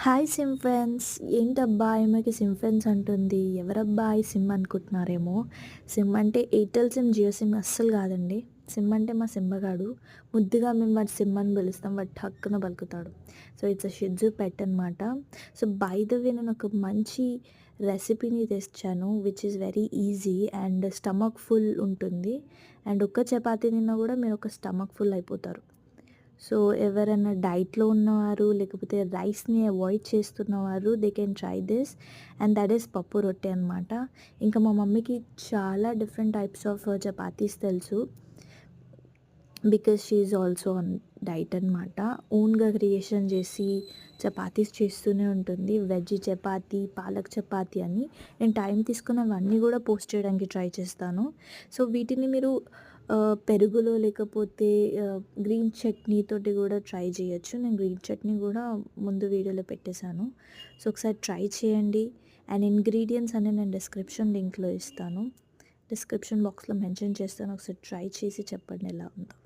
Hi SIM friends. ఏంటబ్బా ఈమెకి SIM friends అంటుంది. ఎవరబ్బా ఈ సిమ్ అనుకుంటున్నారేమో. సిమ్ అంటే ఎయిర్టెల్ సిమ్, జియో సిమ్ అస్సలు కాదండి. సిమ్ అంటే మా సింబగాడు. ముద్దుగా మేము వాడు సిమ్ అని పిలుస్తాం. వాడు ఠక్కున పలుకుతాడు. సో ఇట్స్ అ షిట్జూ పెట్ అనమాట. సో బై ద వే నేను ఒక మంచి రెసిపీని తెచ్చాను which is very easy and stomach full ఉంటుంది. అండ్ ఒక్క చపాతీ తిన్నా కూడా మీరు ఒక స్టమక్ ఫుల్ అయిపోతారు. సో ఎవరైనా డైట్‌లో ఉన్నవారు, లేకపోతే రైస్‌ని అవాయిడ్ చేస్తున్నవారు they can try this. And that is పప్పు రొట్టె అనమాట. ఇంకా మా మమ్మీకి చాలా డిఫరెంట్ టైప్స్ ఆఫ్ చపాతీస్ తెలుసు. Because she is also on diet అనమాట. ఓన్‌గా క్రియేషన్ చేసి చపాతీస్ చేస్తూనే ఉంటుంది. వెజ్ చపాతీ, పాలక్ చపాతీ అని. నేను టైం తీసుకొని అవన్నీ కూడా పోస్ట్ చేయడానికి ట్రై చేస్తాను. సో వీటిని మీరు పెరుగులో లేకపోతే గ్రీన్ చట్నీ తోటి కూడా ట్రై చేయొచ్చు. నేను గ్రీన్ చట్నీ కూడా ముందు వీడియోలో పెట్టేశాను. సో ఒకసారి ట్రై చేయండి. అండ్ ఇంగ్రీడియంట్స్ అన్నీ నేను డిస్క్రిప్షన్ లింక్‌లో ఇస్తాను. డిస్క్రిప్షన్ బాక్స్‌లో మెన్షన్ చేస్తాను. ఒకసారి ట్రై చేసి చెప్పండి ఎలా ఉందో.